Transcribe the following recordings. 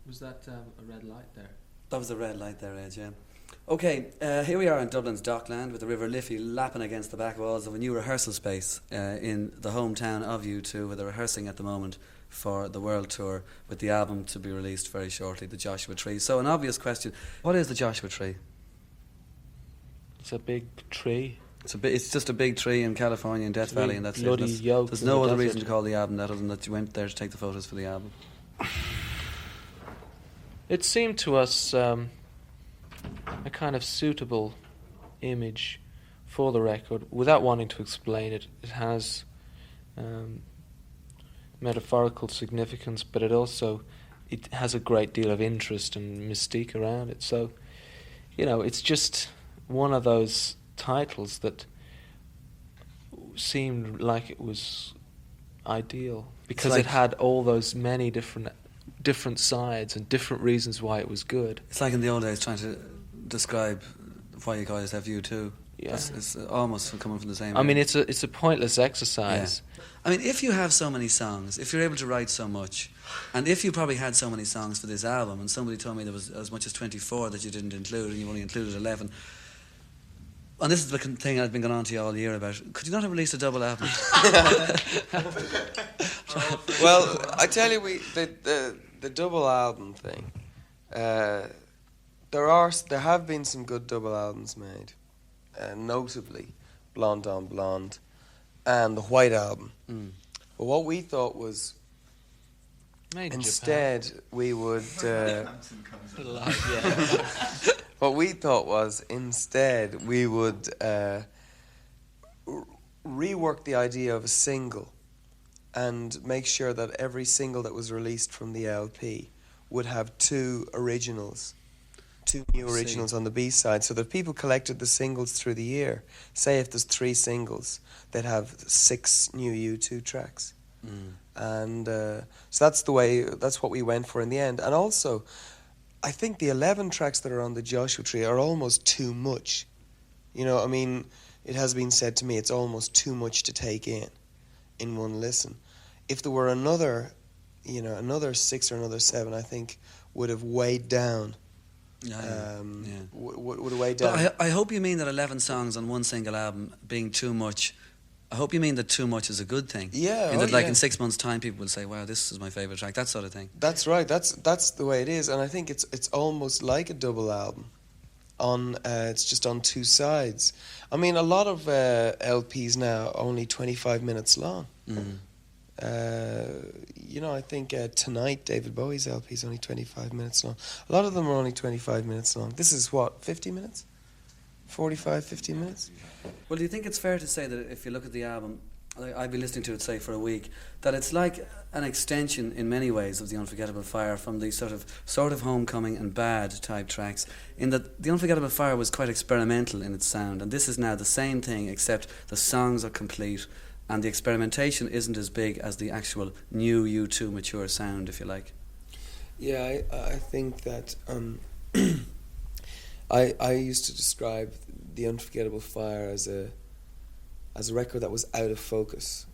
Was that a red light there? That was a red light there, Ed, yeah. Okay, here we are in Dublin's Dockland with the River Liffey lapping against the back walls of a new rehearsal space in the hometown of U2, where they're rehearsing at the moment for the world tour with the album to be released very shortly, the Joshua Tree. So an obvious question, what is the Joshua Tree? It's a big tree. It's just a big tree in California in Death Valley, and that's bloody it. yoke. There's no other reason to call the album that other than that you went there to take the photos for the album. It seemed to us a kind of suitable image for the record. Without wanting to explain it, it has metaphorical significance, but it has a great deal of interest and mystique around it. So, it's just one of those titles that seemed like it was ideal because it had all those many different sides and different reasons why it was good. It's like in the old days trying to describe why you call yourself U2. Yeah. It's almost coming from the same area. It's a pointless exercise. Yeah. I mean, if you have so many songs, if you're able to write so much, and if you probably had so many songs for this album, and somebody told me there was as much as 24 that you didn't include, and you only included 11, and this is the thing I've been going on to you all year about, could you not have released a double album? Well, I tell you, the double album thing, there have been some good double albums made, notably Blonde on Blonde and the White Album. Mm. But what we thought was instead we would what we thought was instead we would rework the idea of a single and make sure that every single that was released from the LP would have two new originals on the B-side, so that people collected the singles through the year. Say if there's 3 singles, they'd have 6 new U2 tracks. Mm. And so that's what we went for in the end. And also, I think the 11 tracks that are on the Joshua Tree are almost too much. It has been said to me it's almost too much to take in one listen. If there were another 6 or another 7, I think would have weighed down. Would have weighed down. But I hope you mean that 11 songs on one single album being too much. I hope you mean that too much is a good thing. Yeah. In 6 months' time, people will say, "Wow, this is my favourite track." That sort of thing. That's right. That's the way it is, and I think it's almost like a double album. It's just on 2 sides. I mean, a lot of LPs now are only 25 minutes long. Mm. I think Tonight, David Bowie's LP is only 25 minutes long. A lot of them are only 25 minutes long. This is what, 50 minutes? 45, 50 minutes? Well, do you think it's fair to say that if you look at the album, I've been listening to it, say, for a week, that it's like an extension in many ways of the Unforgettable Fire from the sort of Homecoming and Bad type tracks, in that the Unforgettable Fire was quite experimental in its sound, and this is now the same thing, except the songs are complete and the experimentation isn't as big as the actual new U2 mature sound, if you like. Yeah, I think that I used to describe the Unforgettable Fire as a record that was out of focus,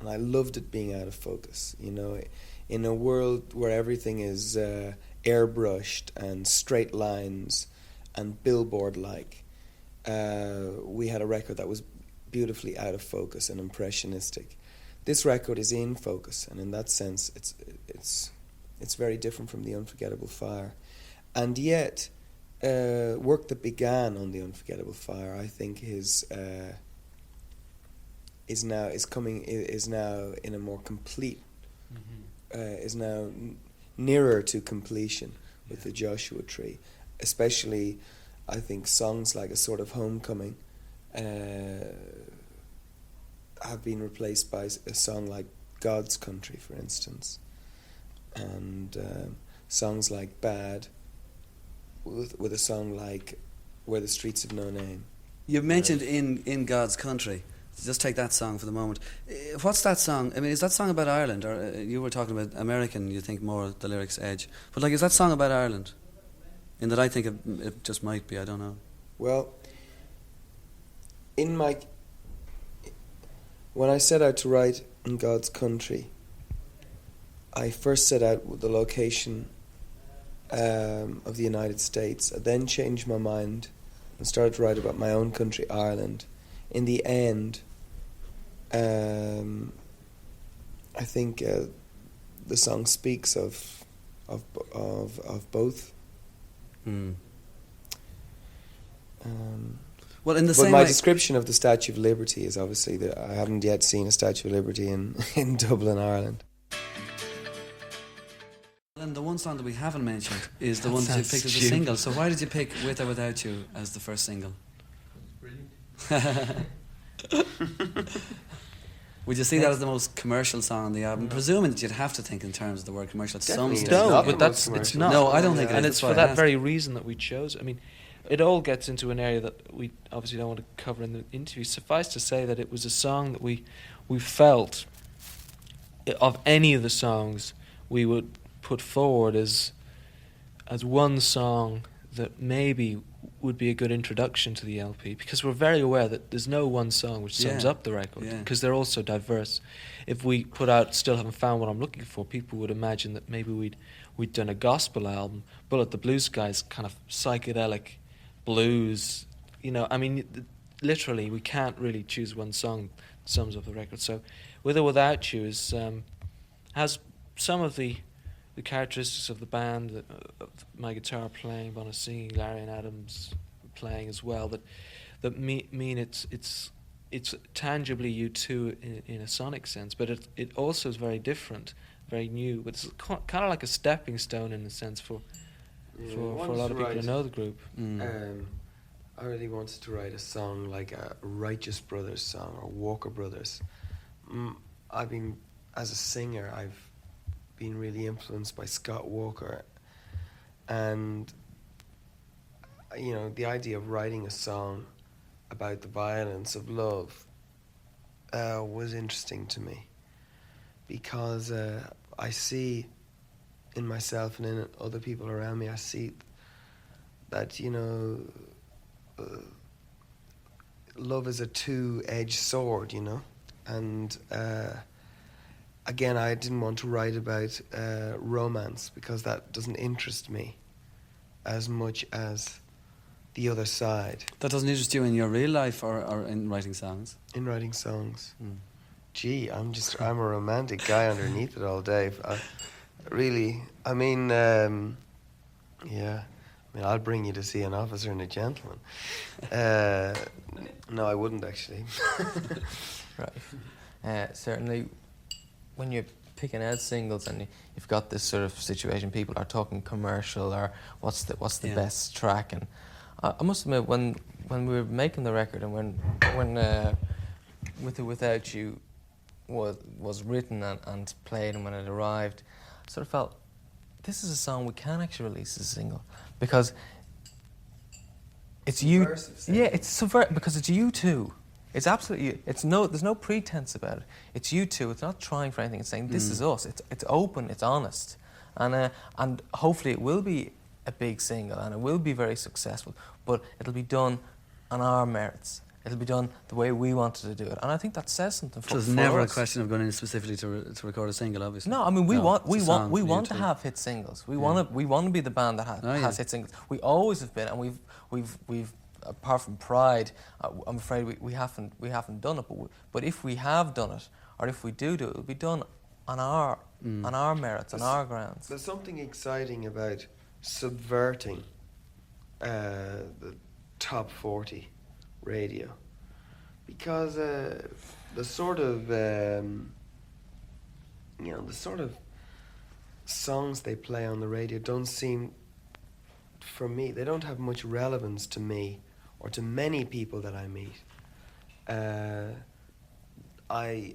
and I loved it being out of focus. In a world where everything is airbrushed and straight lines and billboard-like, we had a record that was beautifully out of focus and impressionistic. This record is in focus, and in that sense, it's very different from the Unforgettable Fire, and yet. Work that began on the Unforgettable Fire, I think, is now in a more complete, is now nearer to completion with the Joshua Tree. Especially, I think songs like A Sort of Homecoming have been replaced by a song like God's Country, for instance, and songs like Bad. With a song like Where the Streets Have No Name. You mentioned in God's Country. Just take that song for the moment. What's that song? I mean, is that song about Ireland? Or you were talking about American, you think more the lyrics edge. But is that song about Ireland? In that I think it just might be, I don't know. Well, when I set out to write In God's Country, I first set out with the location of the United States. I then changed my mind and started to write about my own country, Ireland. In the end, I think the song speaks of both. Mm. Well, in the but same my way, description of the Statue of Liberty is obviously that I haven't yet seen a Statue of Liberty in Dublin, Ireland. and the one song that we haven't mentioned is the one that you picked as a single. So why did you pick With or Without You as the first single? Would you see that as the most commercial song on the album? Presuming that you'd have to think in terms of the word commercial at some stage. No, but it's not. No, I don't think it is. And That's it's why for I that asked. very reason that we chose. I mean, it all gets into an area that we obviously don't want to cover in the interview. Suffice to say that it was a song that we felt, of any of the songs, we would put forward as one song that maybe would be a good introduction to the LP, because we're very aware that there's no one song which sums up the record, because they're all so diverse. If we put out Still Haven't Found What I'm Looking For, people would imagine that maybe we'd done a gospel album. Bullet the Blue Sky's kind of psychedelic blues, you know. I mean, literally, we can't really choose one song that sums up the record. So, With or Without You has some of the characteristics of the band, of my guitar playing, Bono singing, Larry and Adams playing as well, that mean it's tangibly U2 in a sonic sense, but it also is very different, very new. But it's kind of like a stepping stone in a sense for a lot of people who know the group. I really wanted to write a song like a Righteous Brothers song or Walker Brothers. As a singer, I've been really influenced by Scott Walker, and you know, the idea of writing a song about the violence of love was interesting to me, because I see in myself and in other people around me, I see that, you know, love is a two-edged sword, you know, and again, I didn't want to write about romance, because that doesn't interest me as much as the other side. That doesn't interest you in your real life or in writing songs? In writing songs. Gee, I'm a romantic guy underneath it all, Dave. I'll bring you to see An Officer and a Gentleman. No, I wouldn't actually. Right. Certainly, when you're picking out singles and you've got this sort of situation, people are talking commercial or what's the best track, and I must admit, when we were making the record and when With or Without You was written and played, and when it arrived, I sort of felt this is a song we can actually release as a single, because it's you. Yeah, it's subversive because it's U2. It's absolutely. There's no pretense about it. It's U2. It's not trying for anything. It's saying this is us. It's open. It's honest, and hopefully it will be a big single and it will be very successful. But it'll be done on our merits. It'll be done the way we wanted to do it, and I think that says something for us. So it's never a question of going in specifically to record a single, obviously. No, I mean we want to have hit singles. We want to be the band that has hit singles. We always have been, and we've apart from Pride, I'm afraid we haven't done it. But if we have done it, or if we do it, it'll be done on our merits, on our grounds. There's something exciting about subverting the top 40 radio, because the sort of songs they play on the radio don't seem, for me, they don't have much relevance to me or to many people that I meet. I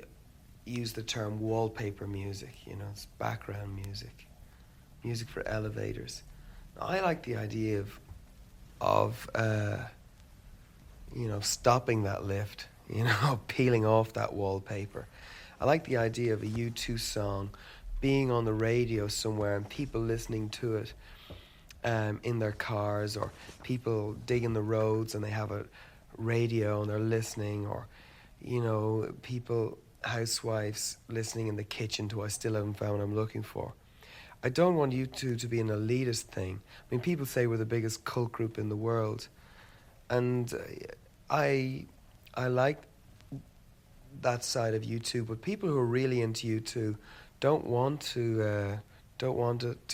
use the term wallpaper music, you know, it's background music for elevators. I like the idea of stopping that lift, you know, peeling off that wallpaper. I like the idea of a U2 song being on the radio somewhere and people listening to it in their cars, or people digging the roads and they have a radio and they're listening, or, you know, housewives listening in the kitchen to I Still Haven't Found What I'm Looking For. I don't want U2 to be an elitist thing. I mean, people say we're the biggest cult group in the world, and I like that side of U2. But people who are really into U2 don't want to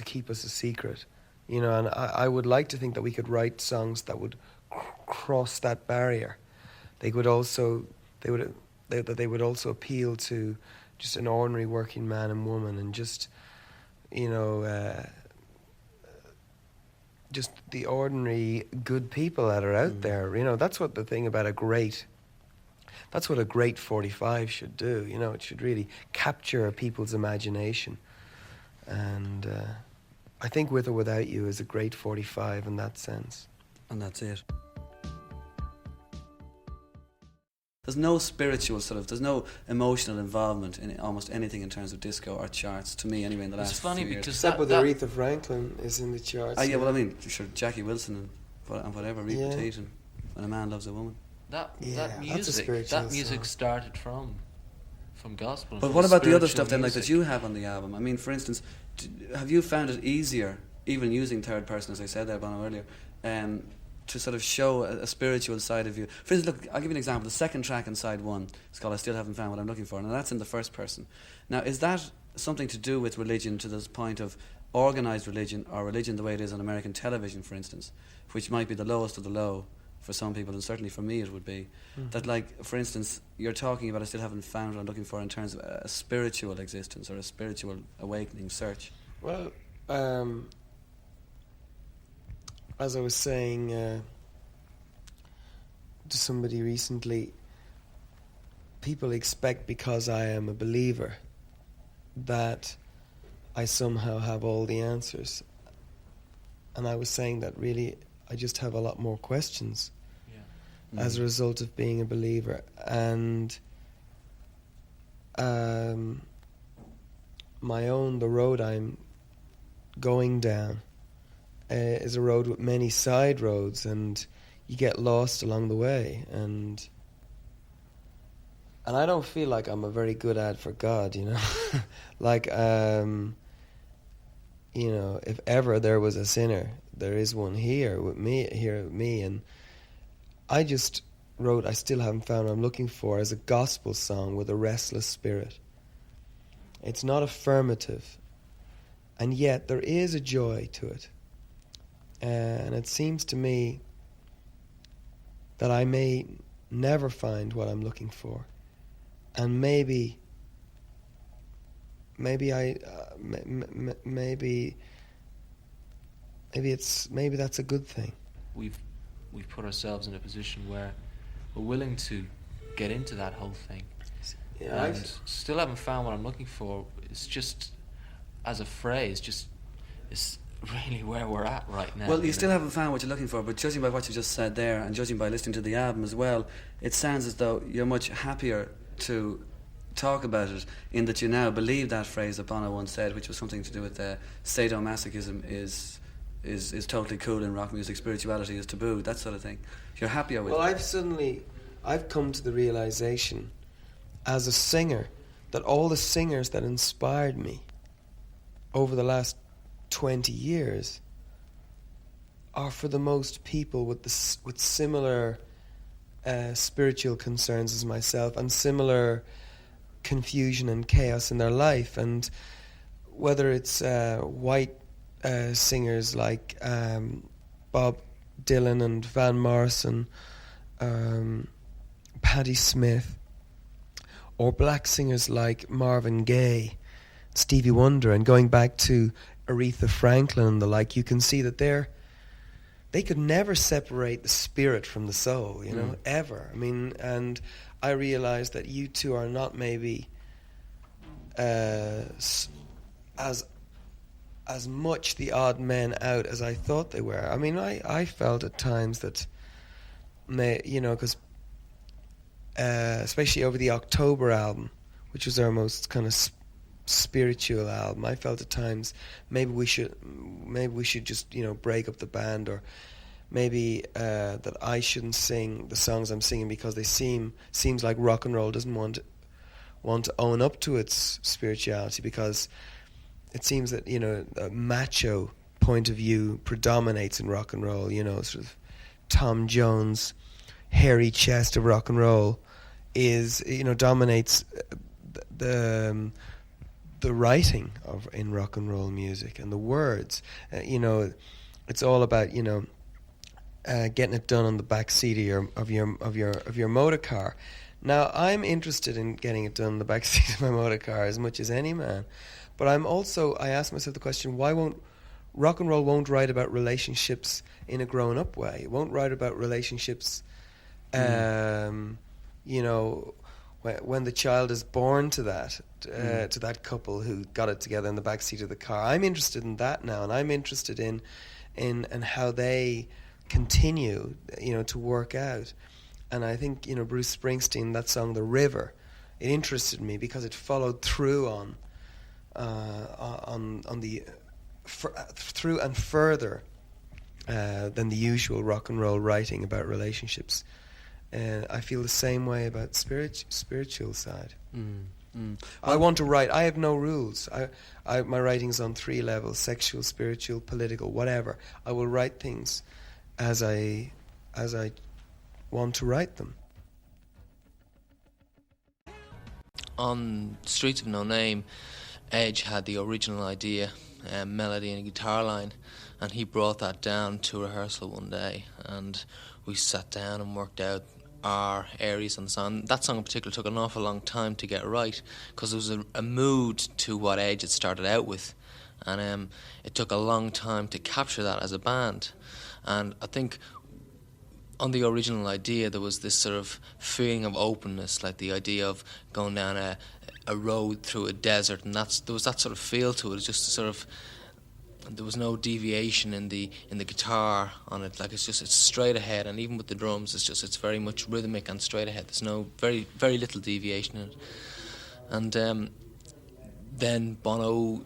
keep us a secret, you know. And I would like to think that we could write songs that would cross that barrier. They would also appeal to just an ordinary working man and woman, and just, you know, just the ordinary good people that are out there. You know, that's what the thing about that's what a great 45 should do. You know, it should really capture people's imagination. And I think With or Without You is a great 45 in that sense. And that's it. There's no spiritual there's no emotional involvement in almost anything in terms of disco or charts, to me anyway, in the last few years. Except with Aretha Franklin is in the charts. Yeah, well, I mean, sure, Jackie Wilson and whatever, Repeat and When a Man Loves a Woman. That music started from gospel. But what about the other stuff then, like that you have on the album? I mean, for instance, have you found it easier, even using third person, as I said there, Bono, earlier, to sort of show a spiritual side of you? For instance, look, I'll give you an example. The second track on side one is called I Still Haven't Found What I'm Looking For, and that's in the first person. Now, is that something to do with religion, to this point of organised religion, or religion the way it is on American television, for instance, which might be the lowest of the low for some people, and certainly for me it would be, that, like, for instance, you're talking about I still haven't found what I'm looking for in terms of a spiritual existence or a spiritual awakening search? Well, as I was saying to somebody recently, people expect, because I am a believer, that I somehow have all the answers. And I was saying that really I just have a lot more questions as a result of being a believer. And the road I'm going down is a road with many side roads, and you get lost along the way. And I don't feel like I'm a very good ad for God, you know. Like, you know, if ever there was a sinner, there is one here with me. And I just wrote I Still Haven't Found What I'm Looking For as a gospel song with a restless spirit. It's not affirmative, and yet there is a joy to it. And it seems to me that I may never find what I'm looking for. And maybe that's a good thing. We've put ourselves in a position where we're willing to get into that whole thing. Yeah, and still haven't found what I'm looking for. It's just, as a phrase, it's really where we're at right now. Well, you still haven't found what you're looking for, but judging by what you just said there, and judging by listening to the album as well, it sounds as though you're much happier to talk about it, in that you now believe that phrase that Bono once said, which was something to do with sadomasochism is totally cool in rock music, spirituality is taboo, that sort of thing. You're happier with it. Well, I've come to the realization as a singer that all the singers that inspired me over the last 20 years are for the most people with similar spiritual concerns as myself, and similar confusion and chaos in their life. And whether it's white singers like Bob Dylan and Van Morrison, Patti Smith, or black singers like Marvin Gaye, Stevie Wonder, and going back to Aretha Franklin and the like, you can see that they could never separate the spirit from the soul, you know, ever. I mean, and I realized that U2 are not maybe as much the odd men out as I thought they were. I mean, I felt at times that, you know, because especially over the October album, which was our most kind of spiritual album, I felt at times maybe we should just, you know, break up the band, or maybe that I shouldn't sing the songs I'm singing because they seems like rock and roll doesn't want to own up to its spirituality, because it seems that, a macho point of view predominates in rock and roll, sort of Tom Jones, hairy chest of rock and roll is, dominates the writing in rock and roll music and the words. It's all about, getting it done on the back seat of your motor car. Now, I'm interested in getting it done on the back seat of my motor car as much as any man, but I ask myself the question: why won't rock and roll write about relationships in a grown-up way? It won't write about relationships, when the child is born to that couple who got it together in the back seat of the car. I'm interested in that now, and I'm interested in how they continue, to work out. And I think, Bruce Springsteen, that song "The River," it interested me because it followed through on the through and further than the usual rock and roll writing about relationships. And I feel the same way about spiritual side. I want to write. I have no rules. My writing's on 3 levels: sexual, spiritual, political, whatever. I will write things as I want to write them. On Streets of No Name, Edge had the original idea, melody and a guitar line, and he brought that down to rehearsal one day, and we sat down and worked out our areas on the song. That song in particular took an awful long time to get right, because there was a mood to what Edge had started out with, and it took a long time to capture that as a band. And I think on the original idea there was this sort of feeling of openness, like the idea of going down a road through a desert, and there was that sort of feel to it. It's just sort of, there was no deviation in the guitar on it. Like it's straight ahead, and even with the drums, it's very much rhythmic and straight ahead. There's no very little deviation in it. And then Bono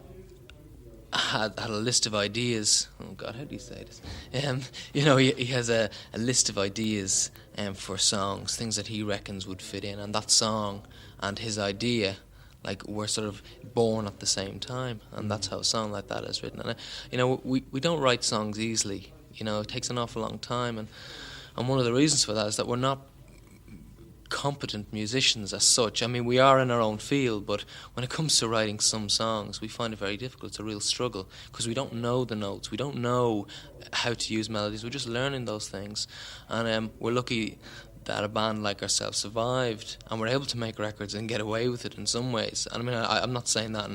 had a list of ideas. Oh God, how do you say this? He has a list of ideas for songs, things that he reckons would fit in, and that song and his idea, like, were sort of born at the same time, and that's how a song like that is written. And we don't write songs easily. It takes an awful long time, and one of the reasons for that is that we're not competent musicians as such. I mean, we are in our own field, but when it comes to writing some songs, we find it very difficult. It's a real struggle, because we don't know the notes, we don't know how to use melodies, we're just learning those things. And we're lucky that a band like ourselves survived, and we're able to make records and get away with it in some ways. And I mean, I'm not saying that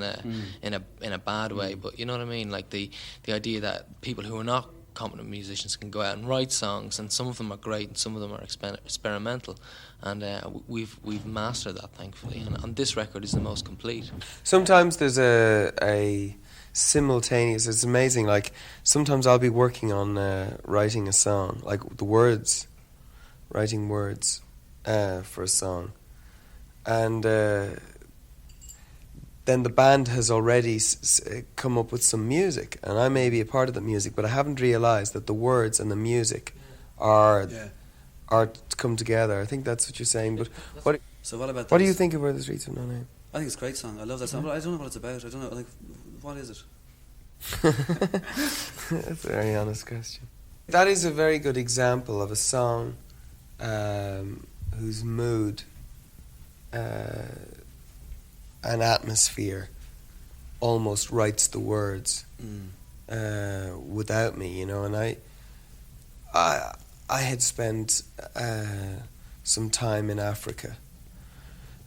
in a bad way, but you know what I mean, like the idea that people who are not competent musicians can go out and write songs, and some of them are great and some of them are experimental, and we've mastered that, thankfully, and this record is the most complete. Sometimes there's a simultaneous, it's amazing, like sometimes I'll be working on writing a song, like writing words for a song, and then the band has already come up with some music, and I may be a part of the music, but I haven't realised that the words and the music are to come together. I think that's what you're saying. But what about what do you think about The Streets of No Name? I think it's a great song. I love that song, but I don't know what it's about. I don't know, like, what is it? That's a very honest question. That is a very good example of a song whose mood and atmosphere almost writes the words without me, and I had spent some time in Africa.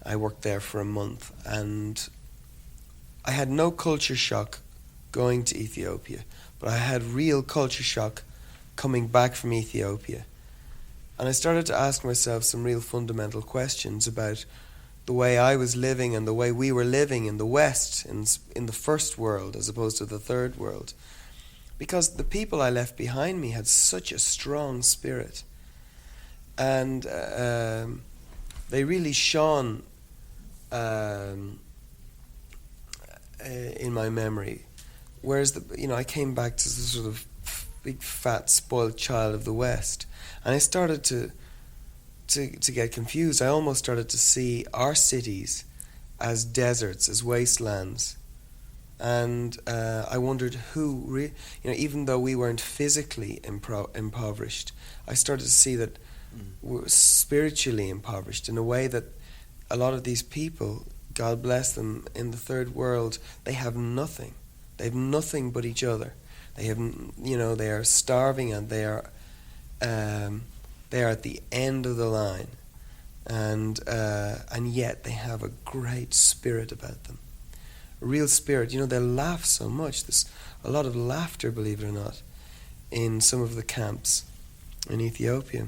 I worked there for a month, and I had no culture shock going to Ethiopia, but I had real culture shock coming back from Ethiopia. And I started to ask myself some real fundamental questions about the way I was living and the way we were living in the West, in the first world as opposed to the third world. Because the people I left behind me had such a strong spirit. And they really shone in my memory. Whereas, I came back to the sort of big, fat, spoiled child of the West. And I started to get confused. I almost started to see our cities as deserts, as wastelands, And I wondered even though we weren't physically impoverished, I started to see that we're spiritually impoverished in a way that a lot of these people, God bless them, in the third world, they have nothing. They have nothing but each other. They have, they are starving, and they are at the end of the line, and yet they have a great spirit about them. A real spirit. They laugh so much. There's a lot of laughter, believe it or not, in some of the camps in Ethiopia.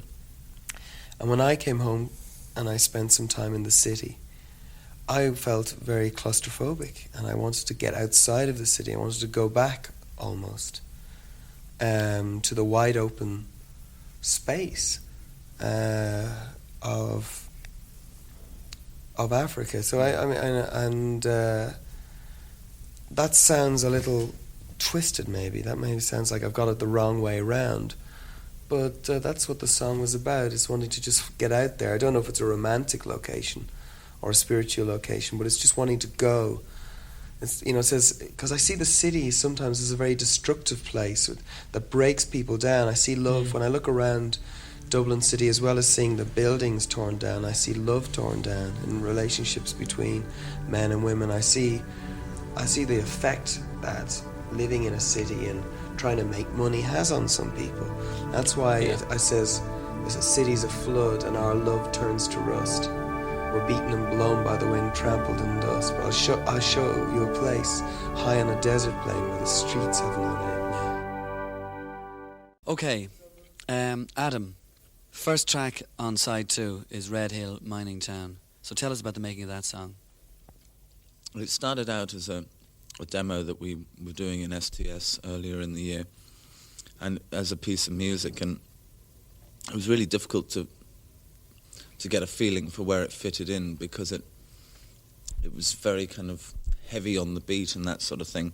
And when I came home and I spent some time in the city, I felt very claustrophobic, and I wanted to get outside of the city. I wanted to go back almost to the wide open space of Africa. So that sounds a little twisted, maybe. That maybe sounds like I've got it the wrong way around. But that's what the song was about, is wanting to just get out there. I don't know if it's a romantic location or a spiritual location, but it's just wanting to go. It's, it says, because I see the city sometimes as a very destructive place that breaks people down. I see love. When I look around Dublin city, as well as seeing the buildings torn down, I see love torn down in relationships between men and women. I see the effect that living in a city and trying to make money has on some people. That's why I says, there's a city's a flood and our love turns to rust. We're beaten and blown by the wind, trampled in dust. But I'll show you a place high on a desert plain where the streets have no name. Okay, Adam, first track on side 2 is Red Hill Mining Town. So tell us about the making of that song. It started out as a demo that we were doing in STS earlier in the year, and as a piece of music, and it was really difficult to get a feeling for where it fitted in, because it was very kind of heavy on the beat and that sort of thing.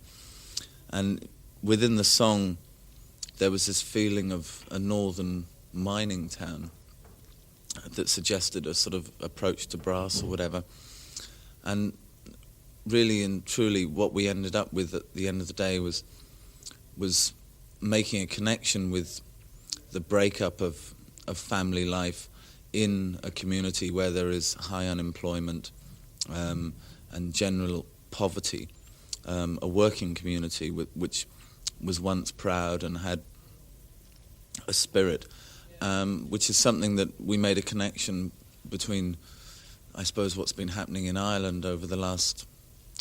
And within the song there was this feeling of a northern mining town that suggested a sort of approach to brass or whatever. And really and truly what we ended up with at the end of the day was making a connection with the breakup of family life in a community where there is high unemployment and general poverty, a working community which was once proud and had a spirit, which is something that we made a connection between, I suppose, what's been happening in Ireland over the last,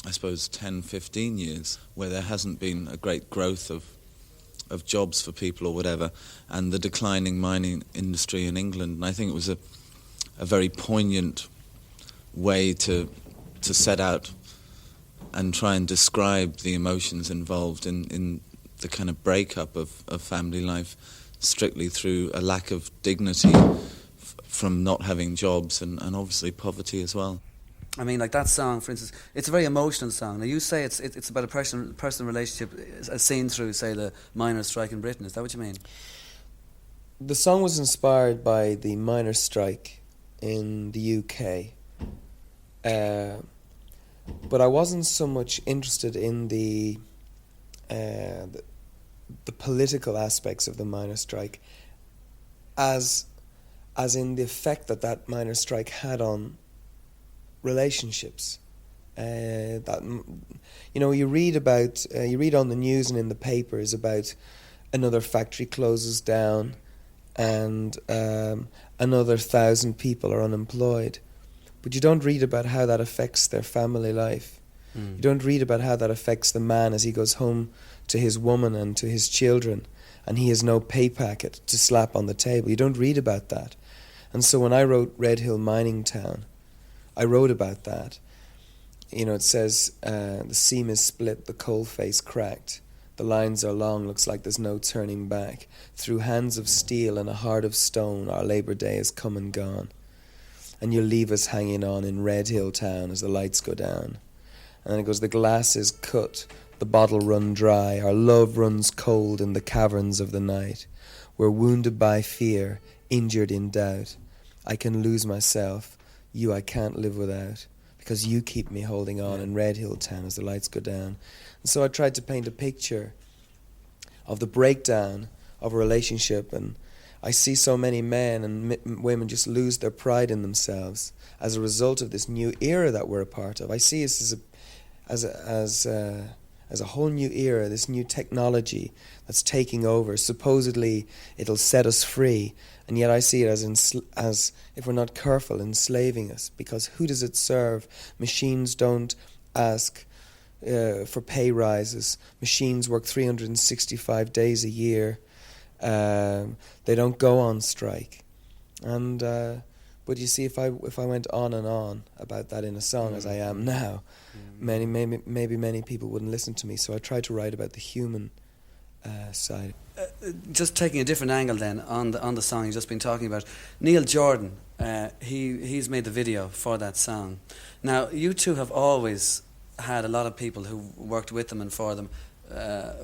10, 15 years, where there hasn't been a great growth of jobs for people or whatever, and the declining mining industry in England. And I think it was a very poignant way to set out and try and describe the emotions involved in the kind of breakup of family life, strictly through a lack of dignity from not having jobs and obviously poverty as well. I mean, like that song, for instance, it's a very emotional song. Now, you say it's about a personal relationship as seen through, say, the miners' strike in Britain. Is that what you mean? The song was inspired by the miners' strike in the UK. But I wasn't so much interested in the political aspects of the miners' strike as in the effect that miners' strike had on relationships. You read on the news and in the papers about another factory closes down and another 1,000 people are unemployed, but you don't read about how that affects their family life. You don't read about how that affects the man as he goes home to his woman and to his children and he has no pay packet to slap on the table. You don't read about that. And so when I wrote Red Hill Mining Town, I wrote about that. It says, the seam is split, the coal face cracked. The lines are long, looks like there's no turning back. Through hands of steel and a heart of stone, our Labour Day is come and gone. And you'll leave us hanging on in Red Hill Town as the lights go down. And then it goes, the glass is cut, the bottle run dry, our love runs cold in the caverns of the night. We're wounded by fear, injured in doubt. I can lose myself, you I can't live without. because you keep me holding on in Red Hill Town as the lights go down. And so I tried to paint a picture of the breakdown of a relationship, and I see so many men and women just lose their pride in themselves as a result of this new era that we're a part of. I see this as a whole new era, this new technology that's taking over. Supposedly it'll set us free, and yet I see it as if we're not careful, enslaving us, because who does it serve? Machines don't ask for pay rises. Machines work 365 days a year. They don't go on strike. And but you see, if I went on and on about that in a song as I am now, maybe many people wouldn't listen to me. So I tried to write about the human side. Just taking a different angle then on the song you've just been talking about, Neil Jordan, he's made the video for that song. Now, U2 have always had a lot of people who worked with them and for them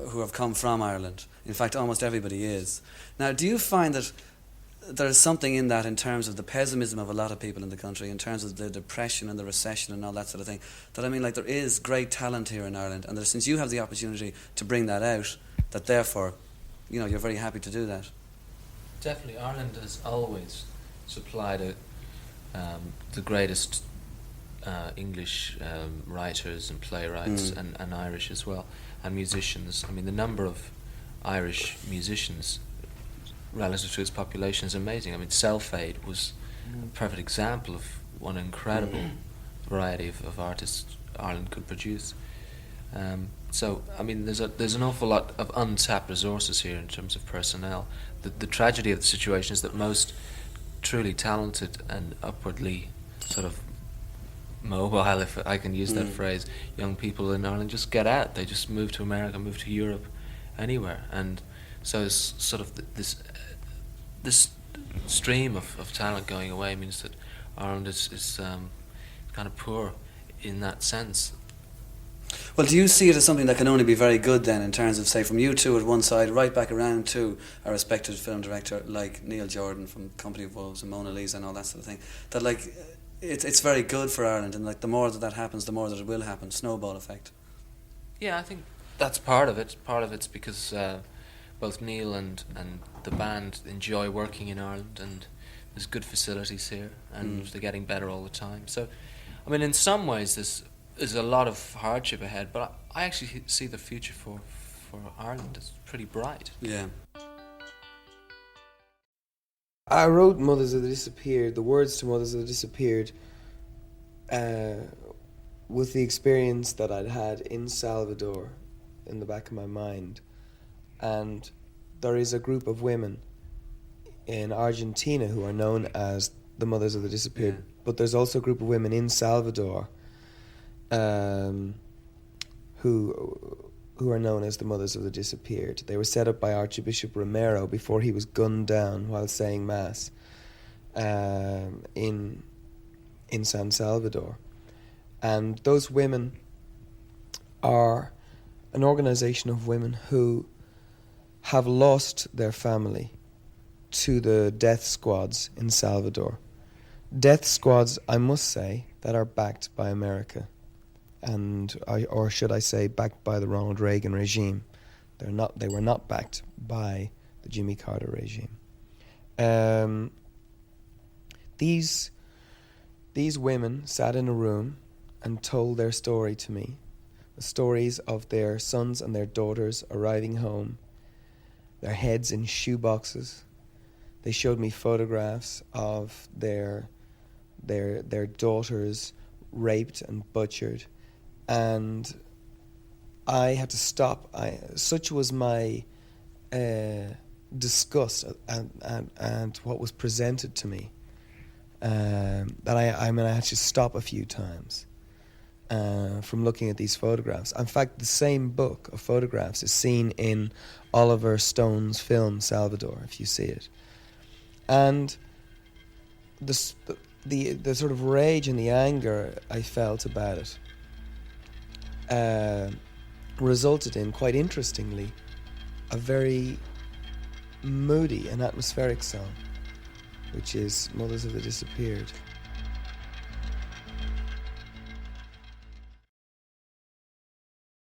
who have come from Ireland. In fact, almost everybody is. Now, do you find that there's something in that in terms of the pessimism of a lot of people in the country, in terms of the depression and the recession and all that sort of thing, that I mean, like, there is great talent here in Ireland, and that since you have the opportunity to bring that out, that therefore, you know, you're very happy to do that? Definitely, Ireland has always supplied the greatest English writers and playwrights, and Irish as well, and musicians. I mean, the number of Irish musicians relative to its population is amazing. I mean, Self-Aid was a perfect example of one incredible variety of artists Ireland could produce. So, I mean, there's an awful lot of untapped resources here in terms of personnel. The tragedy of the situation is that most truly talented and upwardly sort of mobile, if I can use that phrase, young people in Ireland just get out. They just move to America, move to Europe, anywhere. And so it's sort of this stream of talent going away means that Ireland is kind of poor in that sense. Well, do you see it as something that can only be very good then, in terms of, say, from U2 at one side right back around to a respected film director like Neil Jordan from Company of Wolves and Mona Lisa and all that sort of thing, that, like, it's very good for Ireland, and, like, the more that happens, the more that it will happen, snowball effect? Yeah, I think that's part of it. Part of it's because both Neil and the band enjoy working in Ireland, and there's good facilities here, and they're getting better all the time. So, I mean, in some ways there's a lot of hardship ahead, but I actually see the future for Ireland as pretty bright. Yeah. I wrote Mothers of the Disappeared, the words to Mothers of the Disappeared, with the experience that I'd had in Salvador in the back of my mind. And there is a group of women in Argentina who are known as the Mothers of the Disappeared, but there's also a group of women in Salvador who are known as the Mothers of the Disappeared. They were set up by Archbishop Romero before he was gunned down while saying Mass in San Salvador. And those women are an organization of women who have lost their family to the death squads in Salvador. Death squads, I must say, that are backed by America. Or should I say, backed by the Ronald Reagan regime. They were not backed by the Jimmy Carter regime. These women sat in a room and told their story to me. The stories of their sons and their daughters arriving home, their heads in shoe boxes. They showed me photographs of their daughters raped and butchered. And I had to stop. Such was my disgust and what was presented to me that I had to stop a few times from looking at these photographs. In fact, the same book of photographs is seen in Oliver Stone's film Salvador, if you see it. And the sort of rage and the anger I felt about it resulted in, quite interestingly, a very moody and atmospheric song, which is Mothers of the Disappeared.